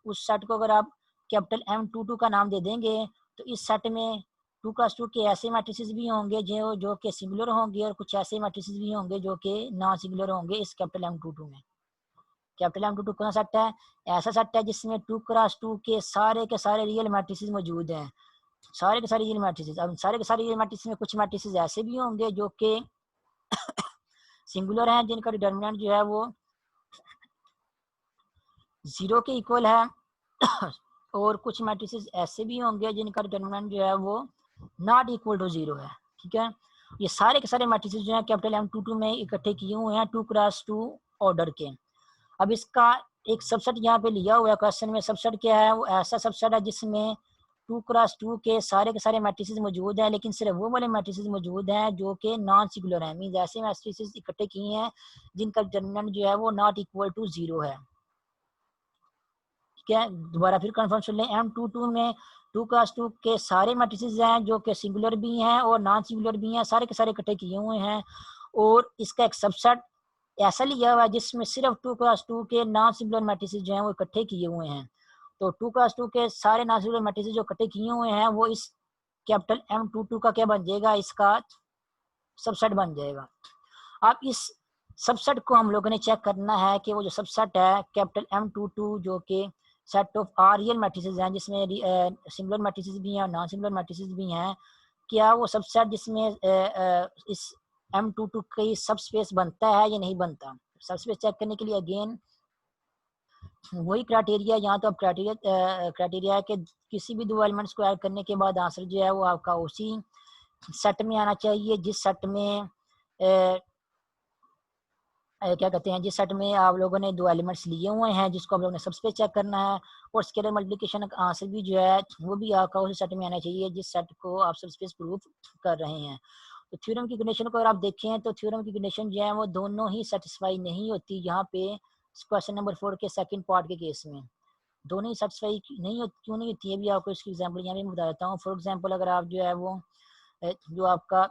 S1: उस सेट को अगर आप कैपिटल M22 का नाम दे देंगे तो इस सेट में 2x2 के ऐसे मैट्रिसेस भी होंगे जो कि सिंगुलर होंगे और कुछ ऐसे मैट्रिसेस भी होंगे जो कि नॉन सिंगुलर होंगे इस कैपिटल M22 में। कैपिटल M22 कौन सा सेट है, ऐसा सेट है जिसमें 2x2 के सारे रियल मैट्रिसेस मौजूद हैं, सारे के सारे रियल मैट्रिसेस। अब सारे के सारे रियल मैट्रिसेस में कुछ मैट्रिसेस ऐसे भी होंगे जो कि सिंगुलर हैं जिनका डिटर्मिनेंट जो है वो 0 के इक्वल है और कुछ मैट्रिसेस ऐसे भी होंगे जिनका डिटर्मिनेंट जो है वो नॉट इक्वल टू 0 है, ठीक है। ये सारे के सारे मैट्रिसेस जो है कैपिटल M22 में इकट्ठे किए हुए हैं 2x2 ऑर्डर के। अब इसका एक सबसेट यहाँ पे लिया हुआ है क्वेश्चन में, सबसेट क्या है, वो ऐसा सबसेट है जिसमें 2x2 के सारे मैट्रिसेस मौजूद हैं लेकिन सिर्फ वो वाले मैट्रिसेस मौजूद हैं जो कि नॉन सिंगुलर हैं, मींस ऐसे मैट्रिसेस इकट्ठे किए हैं जिनका डिटर्मिनेंट जो है वो नॉट इक्वल टू 0 है, ठीक है। दोबारा फिर कंफर्म कर लें, M22 में 2x2 के सारे मैट्रिसेस हैं जो कि सिंगुलर भी हैं और नॉन सिंगुलर भी हैं, सारे के सारे इकट्ठे किए हुए हैं और इसका एक सबसेट ऐसा लिया हुआ है जिसमें सिर्फ 2x2 के नॉन सिंगुलर मैट्रिसेस जो हैं वो इकट्ठे किए हुए हैं। तो 2x2 के सारे नॉन सिंगुलर मैट्रिसेस जो इकट्ठे किए हुए हैं वो इस कैपिटल M22 का क्या बन जाएगा, इसका सबसेट बन जाएगा। अब इस सबसेट को हम लोगों ने चेक करना है कि वो जो सबसेट है कैपिटल M22 जो कि set of R real matrices हैं जिसमें सिंगुलर मैट्रिसेस भी हैं और नॉन सिंगुलर मैट्रिसेस भी हैं, क्या वो सबसेट जिसमें इस M22 की सब स्पेस बनता है या नहीं बनता। सब स्पेस चेक करने के लिए अगेन वही क्राइटेरिया, यहाँ तो अब क्राइटेरिया है कि किसी भी दो एलिमेंट्स को ऐड करने के बाद आंसर जो है वो आपका उसी सेट में आना चाहिए जिस सेट में क्या कहते हैं, जिस सेट में आप लोगों ने दो एलिमेंट्स लिए हुए हैं जिसको आप लोगों ने सबस्पेस चेक करना है। और स्केलर मल्टीप्लिकेशन का आंसर भी जो है वो भी आपका उसी सेट में आना चाहिए जिस सेट को आप सबस्पेस प्रूफ कर रहे हैं। तो थ्योरम की कंडीशन को अगर आप देखें तो थ्योरम की कंडीशन जो है वो दोनों ही सेटिस्फाई नहीं होती। यहाँ पे क्वेश्चन नंबर 4 के सेकंड पार्ट के केस में दोनों ही सेटिस्फाई नहीं होती। क्यों नहीं होती है भी आपको इसकी एग्जांपल यहाँ पे बता देता हूँ। फॉर एग्जांपल अगर आप जो है वो जो आपका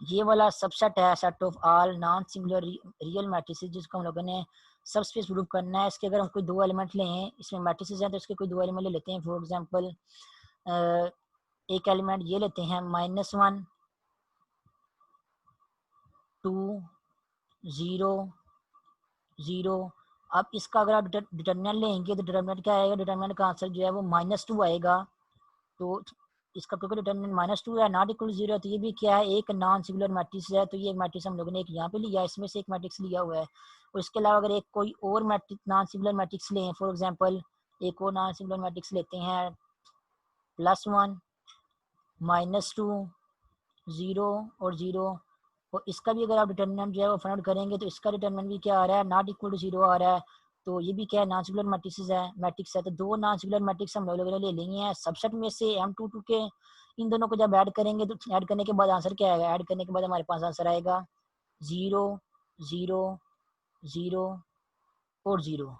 S1: ये वाला सबसेट है set of all non singular real matrices जिसको हम लोगों ने सबस्पेस प्रूव करना है, इसके अगर हम कोई दो एलिमेंट लें, इसमें मैट्रिसेस हैं तो इसके कोई दो एलिमेंट ले लेते हैं। फॉर एग्जांपल एक एलिमेंट ये लेते हैं -1 2 0 0। अब इसका अगर आप डिटर्मिनेंट लेंगे तो डिटर्मिनेंट क्या आएगा, डिटर्मिनेंट का आंसर जो है वो -2 आएगा। तो इसका क्योंकि डिटर्मिनेंट -2 है नॉट इक्वल 0 है तो ये भी क्या है, एक नॉन सिंगुलर मैट्रिक्स है। तो ये मैट्रिक्स हम लोगों ने एक यहाँ पे लिया, इसमें से एक मैट्रिक्स लिया हुआ है। और इसके अलावा अगर एक कोई और मैट्रिक्स नॉन सिंगुलर मैट्रिक्स लें, फॉर एग्जांपल एक और नॉन सिंगुलर मैट्रिक्स लेते हैं +1 -2 0 और 0। और इसका भी अगर आप डिटर्मिनेंट जो है वो फाइंड आउट करेंगे तो इसका डिटर्मिनेंट भी क्या आ रहा है, नॉट इक्वल टू 0 आ रहा है। तो ये भी क्या है, नॉन सिंगुलर मैट्रिक्स है। तो दो नॉन सिंगुलर मैट्रिक्स हम लोग ले लेंगे हैं सबसेट में से M22 के। इन दोनों को जब ऐड करेंगे तो ऐड करने के बाद आंसर क्या आएगा, ऐड करने के बाद हमारे पास आंसर आएगा 0 0 0 और 0।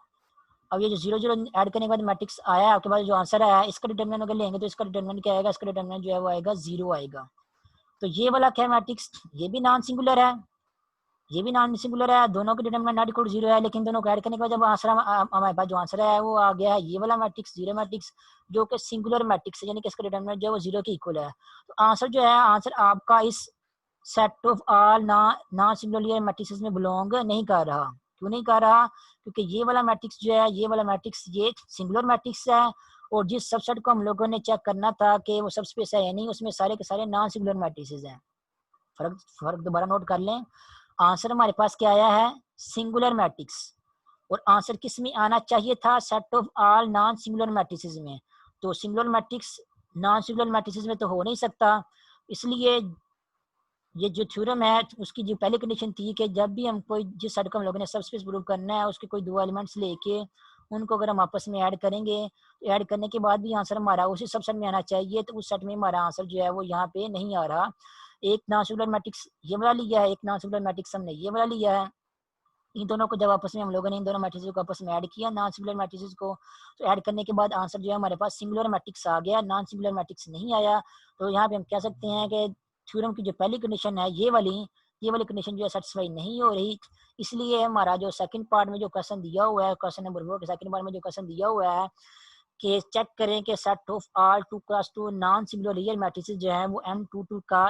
S1: अब ये जो 0 0 ऐड करने के बाद मैट्रिक्स आया आपके पास, जो आंसर आया इसका डिटर्मिनेंट अगर लेंगे तो इसका डिटर्मिनेंट क्या आएगा, इसका डिटर्मिनेंट जो है वो आएगा 0 आएगा। तो ये वाला क्या मैट्रिक्स, ये भी नॉन सिंगुलर है, ये भी नॉन सिंगुलर है, दोनों के डिटरमिनेंट नॉट इक्वल 0 है। लेकिन दोनों को ऐड करने के बाद जब आंसर हमारे पास जो आंसर है वो आ गया है ये वाला मैट्रिक्स 0 मैट्रिक्स जो कि सिंगुलर मैट्रिक्स है, यानी कि इसका डिटरमिनेंट जो है वो 0 के इक्वल है। तो आंसर जो है, आंसर आपका इस set of all non singular matrix में बिलोंग नहीं कर रहा। क्यों नहीं कर रहा, क्योंकि ये वाला मैट्रिक्स जो है, ये वाला मैट्रिक्स ये सिंगुलर मैट्रिक्स है और जिस सबसेट को हम लोगों ने चेक करना था कि वो सब स्पेस है या नहीं, उसमें सारे के सारे नॉन सिंगुलर मैट्रिक्स हैं। फर्क दोबारा नोट कर लें, आंसर हमारे पास क्या आया है, सिंगुलर मैट्रिक्स। और आंसर किस में आना चाहिए था, set of all non singular matrices में। तो singular matrix non singular matrices में तो हो नहीं सकता। इसलिए ये जो थ्योरम है उसकी जो पहली कंडीशन थी कि जब भी हम कोई जिस सेट को हम लोगों ने सबस्पेस प्रूव करना है उसके कोई दो एलिमेंट्स लेके उनको अगर हम आपस में ऐड करेंगे तो ऐड करने के बाद भी आंसर हमारा उसी सबसेट में आना चाहिए। तो उस सेट में हमारा आंसर जो है वो यहाँ पे नहीं आ रहा। एक नॉन सिंगुलर मैट्रिक्स ये वाला लिया है, एक नॉन सिंगुलर मैट्रिक्स हमने ये वाला लिया है। इन दोनों को जब आपस में हम लोगों ने इन दोनों मैट्रिसेस को आपस में ऐड किया नॉन सिंगुलर मैट्रिसेस को, तो ऐड करने के बाद आंसर जो है हमारे पास सिंगुलर मैट्रिक्स आ गया, नॉन सिंगुलर मैट्रिक्स नहीं आया। तो यहाँ पे हम कह सकते हैं कि थ्योरम की जो पहली कंडीशन है ये वाली कंडीशन जो है सेटिस्फाई नहीं हो रही। इसलिए हमारा जो सेकंड पार्ट में जो क्वेश्चन दिया हुआ है, क्वेश्चन नंबर 4 के सेकंड पार्ट में जो क्वेश्चन दिया हुआ है कि चेक करें कि set of all 2x2 non singular real matrices जो है वो M22 का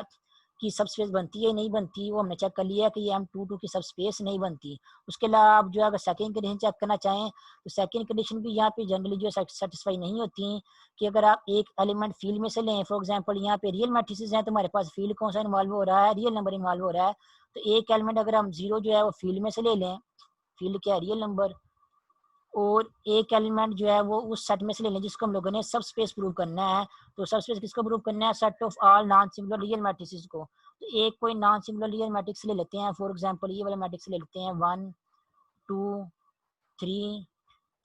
S1: की सबस्पेस बनती है नहीं बनती, वो हमने चेक कर लिया कि ये M22 की सबस्पेस नहीं बनती। उसके अलावा आप जो है अगर सेकंड कंडीशन चेक करना चाहें तो सेकंड कंडीशन भी यहाँ पे जनरली जो सेटिस्फाई नहीं होती कि अगर आप एक एलिमेंट फील्ड में से लें, फॉर एग्जांपल यहाँ पे रियल मैट्रिसेस हैं तो हमारे पास फील्ड कौन सा इन्वॉल्व हो रहा है, रियल नंबर इन्वॉल्व हो रहा है। तो एक एलिमेंट अगर हम 0 जो है वो फील्ड में से ले लें, फील्ड क्या है, रियल नंबर, और एक एलिमेंट जो है वो उस सेट में से ले लें जिसको हम लोगों ने सब स्पेस प्रूव करना है। तो सब स्पेस किसको प्रूव करना है, set of all non singular real matrices को। तो एक कोई नॉन सिंगुलर रियल मैट्रिक्स ले लेते हैं, फॉर एग्जांपल ये वाला मैट्रिक्स ले लेते हैं 1 2 3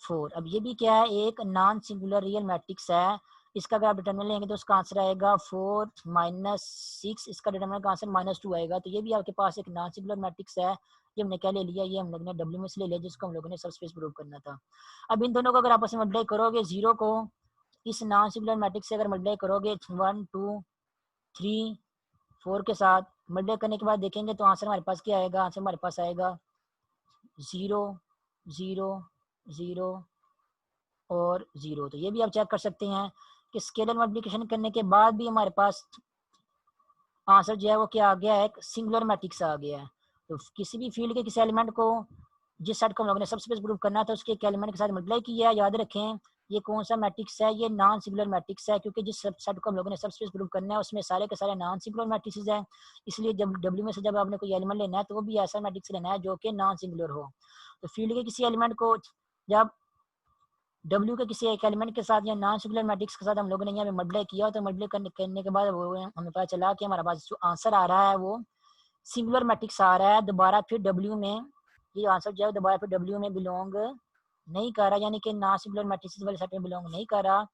S1: 4। अब ये भी क्या है, एक नॉन सिंगुलर रियल मैट्रिक्स है। इसका अगर आप डिटरमिनेंट लेंगे तो उसका आंसर आएगा 4 -6, इसका डिटरमिनेंट का आंसर -2 आएगा। तो ये भी आपके पास एक नॉन सिंगुलर मैट्रिक्स है। ये हमने क्या ले लिया, ये हम लोगों ने डब्ल्यू में से ले लिया जिसको हम लोगों ने सब स्पेस प्रूव करना था। अब इन दोनों को अगर आपस में मल्टीप्लाई करोगे, 0 को इस नॉन सिंगुलर मैट्रिक्स से अगर मल्टीप्लाई करोगे 1 2 3 4 के साथ, मल्टीप्लाई करने के बाद देखेंगे तो आंसर हमारे पास क्या आएगा, आंसर हमारे पास आएगा 0 0 0 और 0। तो ये भी आप चेक कर सकते हैं कि स्केलर मल्टीप्लिकेशन करने के बाद भी हमारे पास आंसर जो है वो क्या आ गया है, एक सिंगुलर मैट्रिक्स आ गया है। तो किसी भी फील्ड के किसी एलिमेंट को जिस सेट को हम लोगों ने सबस्पेस प्रूव करना था उसके एक एलिमेंट के साथ मल्टीप्लाई किया है। याद रखें ये कौन सा मैट्रिक्स है, ये नॉन सिंगुलर मैट्रिक्स है, क्योंकि जिस सेट को हम लोगों ने सबस्पेस प्रूव करना है उसमें सारे के सारे नॉन सिंगुलर मैट्रिक्स हैं। इसलिए जब डब्ल्यू में से जब आपने कोई एलिमेंट लेना है तो वो भी ऐसा मैट्रिक्स लेना है जो कि नॉन सिंगुलर हो। तो फील्ड के किसी एलिमेंट को जब डब्ल्यू के किसी एक एलिमेंट के साथ या नॉन सिंगुलर मैट्रिक्स के साथ हम लोगों ने यहाँ पे मल्टीप्लाई किया, तो मल्टीप्लाई करने के बाद हमें पता चला कि हमारे पास जो आंसर आ रहा है वो सिंगुलर मैट्रिक्स आ रहा है। दोबारा फिर डब्ल्यू में ये आंसर जो है दोबारा फिर डब्ल्यू में बिलोंग नहीं कर रहा, यानी कि नॉन सिंगुलर मैट्रिक्स वाले सेट में बिलोंग नहीं कर रहा।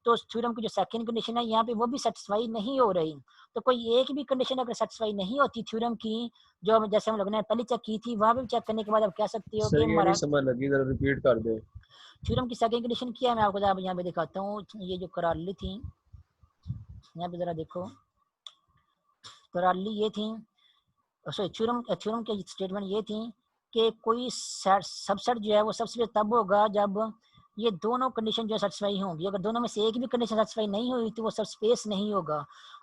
S1: तो उस थ्योरम की जो सेकंड कंडीशन है यहाँ पे वो भी सेटिस्फाई नहीं हो रही। तो कोई एक भी कंडीशन अगर सेटिस्फाई नहीं होती थ्योरम की, जो जैसे हम लोगों ने पहले चेक की थी, वहां पे चेक करने के बाद आप कह सकते हो
S2: सर
S1: कि
S2: ये नहीं
S1: हमारा
S2: समझ लगी, जरा रिपीट कर दे।
S1: थ्योरम की सेकंड कंडीशन क्या है मैं आपको यहाँ पे दिखाता हूँ। ये जो करारली थी यहाँ पे जरा देखो, करारली ये थी, सॉरी थ्योरम की स्टेटमेंट ये थी कि कोई सबसेट जो है वो सबसे तब होगा जब ये दोनों कंडीशन जो है सेटिस्फाई होंगी। अगर दोनों में से एक भी कंडीशन सेटिस्फाई नहीं हुई तो वो सब स्पेस नहीं होगा।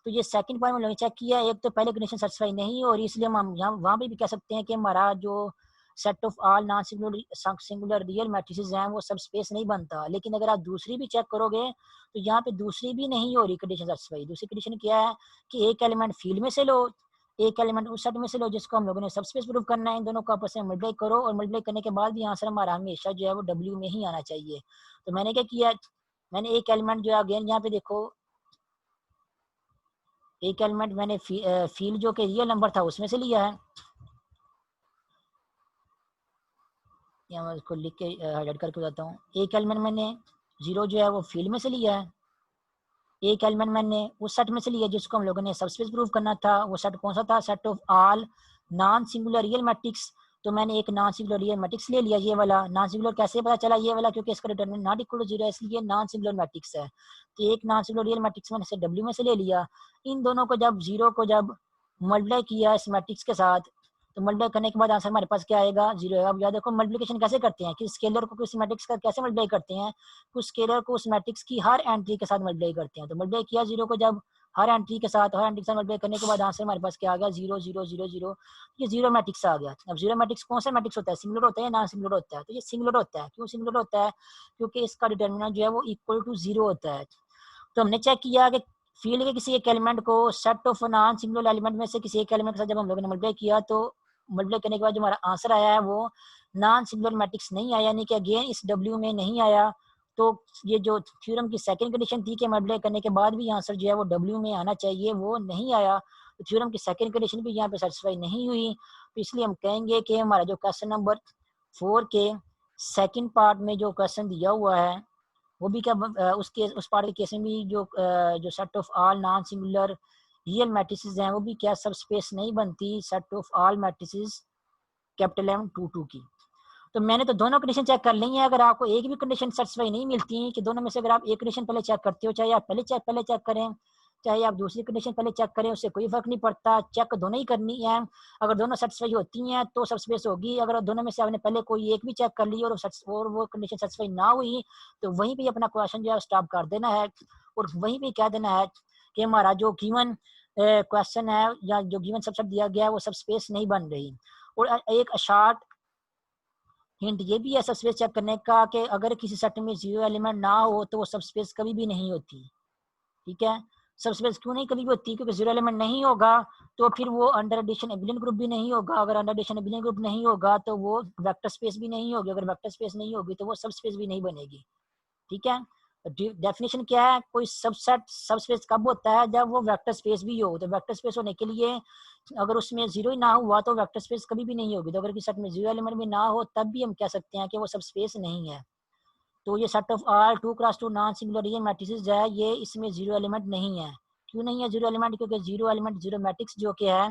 S1: तो ये सेकंड पॉइंट में लोगों ने चेक किया, एक तो पहले कंडीशन सेटिस्फाई नहीं हो रही, इसलिए हम यहाँ वहाँ पे भी कह सकते हैं कि हमारा जो set of all non singular real matrices हैं वो सब स्पेस नहीं बनता। लेकिन अगर आप दूसरी भी चेक करोगे तो यहाँ पे दूसरी भी नहीं हो रही कंडीशन सेटिस्फाई। दूसरी कंडीशन क्या है कि एक एलिमेंट फील्ड में से लो, एक एलिमेंट उस सेट में से लो जिसको हम लोगों ने सबस्पेस प्रूव करना है। इन दोनों को आपस में मल्टीप्लाई करो और मल्टीप्लाई करने के बाद भी आंसर हमारा हमेशा जो है वो डब्ल्यू में ही आना चाहिए। तो मैंने क्या किया, मैंने एक एलिमेंट जो है अगेन यहाँ पे देखो, एक एलिमेंट मैंने फील्ड जो कि रियल नंबर था उसमें से लिया है। यहाँ मैं इसको लिख के हाईलाइट करके बताता हूँ। एक एलिमेंट मैंने 0 जो है वो फील्ड में से लिया है। एक एलिमेंट मैंने उस सेट में से लिया जिसको हम लोगों ने सबस्पेस प्रूव करना था। वो सेट कौन सा था, set of all non singular real matrix. तो मैंने एक नॉन सिंगुलर रियल मैट्रिक्स ले लिया, ये वाला। नॉन सिंगुलर कैसे पता चला, ये वाला, क्योंकि इसका डिटरमिनेंट नॉट इक्वल टू 0 है, इसलिए नॉन सिंगुलर मैट्रिक्स है। तो एक नॉन सिंगुलर रियल मैट्रिक्स मैंने से डब्ल्यू में से ले लिया। इन दोनों को जब 0 को जब मल्टीप्लाई किया इस मैट्रिक्स के साथ, तो मल्टीप्लाई करने के बाद आंसर हमारे पास क्या आएगा, 0 है। अब याद देखो मल्टीप्लिकेशन कैसे करते हैं कि स्केलर को किसी मैट्रिक्स का कैसे मल्टीप्लाई करते हैं, कुछ स्केलर को उस मैट्रिक्स की हर एंट्री के साथ मल्टीप्लाई करते हैं। तो मल्टीप्लाई किया 0 को जब हर एंट्री के साथ मल्टीप्लाई करने के बाद आंसर हमारे पास क्या आ गया, 0 0 0 0। ये 0 मैट्रिक्स आ गया। अब 0 मैट्रिक्स कौन सा मैट्रिक्स होता है, सिंगुलर होता है या नॉन सिंगुलर होता है? तो ये सिंगुलर होता है। क्यों सिंगुलर होता है? क्योंकि इसका डिटरमिनेंट जो है वो इक्वल टू 0 होता है। तो हमने चेक किया कि फील्ड के किसी एक एलिमेंट को set of non singular element में से किसी एक एलिमेंट के साथ जब हम लोगों ने मल्टीप्लाई किया, तो मल्टीप्लाई करने के बाद जो हमारा आंसर आया है वो नॉन सिंगुलर मैट्रिक्स नहीं आया, यानी कि अगेन इस डब्ल्यू में नहीं आया। तो ये जो थ्योरम की सेकंड कंडीशन थी कि मल्टीप्लाई करने के बाद भी आंसर जो है वो डब्ल्यू में आना चाहिए, वो नहीं आया। तो थ्योरम की सेकंड कंडीशन भी यहाँ पे सेटिस्फाई नहीं हुई। तो इसलिए हम कहेंगे कि हमारा जो क्वेश्चन नंबर 4 के सेकंड पार्ट में जो क्वेश्चन दिया हुआ है वो भी क्या उसके उस पार्ट के केस में भी जो set of all non singular real matrices हैं वो भी क्या सब स्पेस नहीं बनती set of all matrices capital M 2 की। तो मैंने तो दोनों कंडीशन चेक कर ली है। अगर आपको एक भी कंडीशन सेटिस्फाई नहीं मिलती कि दोनों में से अगर आप एक कंडीशन पहले चेक करते हो, चाहे आप पहले चेक करें, चाहे आप दूसरी कंडीशन पहले चेक करें, उससे कोई फर्क नहीं पड़ता, चेक दोनों ही करनी है। अगर दोनों सेटिस्फाई होती हैं तो सब स्पेस होगी। अगर दोनों में से आपने पहले कोई एक भी चेक कर ली और वो कंडीशन सेटिस्फाई ना हुई तो वहीं पे अपना क्वेश्चन जो है स्टॉप कर देना है और वहीं पे कह देना है कि हमारा जो गिवन क्वेश्चन है या जो गिवन सबसेट दिया गया है वो सब स्पेस नहीं बन रही। और एक शॉर्ट हिंट ये भी है सब स्पेस चेक करने का कि अगर किसी सेट में 0 एलिमेंट ना हो तो वो सब स्पेस कभी भी नहीं होती। ठीक है, सब स्पेस क्यों नहीं कभी भी होती, क्योंकि 0 एलिमेंट नहीं होगा तो फिर वो अंडर एडिशन एबिलियन ग्रुप भी नहीं होगा। अगर अंडर एडिशन एबिलियन ग्रुप नहीं होगा तो वो वेक्टर स्पेस भी नहीं होगी। अगर वेक्टर स्पेस नहीं होगी तो वो सब स्पेस भी नहीं बनेगी। ठीक है, डेफिनेशन क्या है, कोई सबसेट सब स्पेस कब होता है, जब वो वेक्टर स्पेस भी हो। तो वेक्टर स्पेस होने के लिए अगर उसमें 0 ही ना हुआ तो वेक्टर स्पेस कभी भी नहीं होगी। तो अगर किसी सेट में 0 एलिमेंट भी ना हो तब भी हम कह सकते हैं कि वो सब स्पेस नहीं है। तो ये set of R 2x2 non singular real matrices है, ये इसमें 0 एलिमेंट नहीं है। क्यों नहीं है 0 एलिमेंट, क्योंकि 0 एलिमेंट 0 मैट्रिक्स जो कि है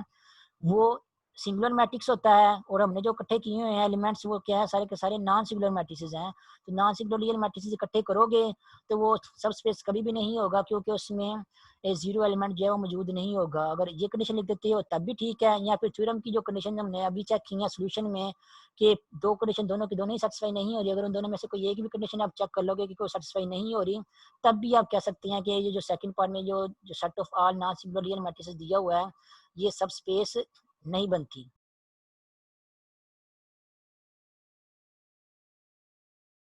S1: वो सिंगुलर मैट्रिक्स होता है और हमने जो इकट्ठे किए हुए हैं एलिमेंट्स वो क्या है, सारे के सारे नॉन सिंगुलर मैट्रिसेस हैं। तो नॉन सिंगुलर रियल मैट्रिसेस इकट्ठे करोगे तो वो सब स्पेस कभी भी नहीं होगा, क्योंकि उसमें जीरो एलिमेंट जो है वो मौजूद नहीं होगा। अगर ये कंडीशन लिख देते हो तब भी ठीक है, या फिर थ्योरम की जो कंडीशन हमने अभी चेक की है सोल्यूशन में कि दो कंडीशन दोनों की दोनों ही सेटिस्फाई नहीं हो रही, अगर उन दोनों में से कोई एक भी कंडीशन आप चेक कर लोगे कि कोई सेटिस्फाई नहीं हो रही, तब भी आप कह सकते हैं कि ये जो सेकंड पार्ट में जो set of all non singular real matrices दिया हुआ है ये सब स्पेस नहीं बनती।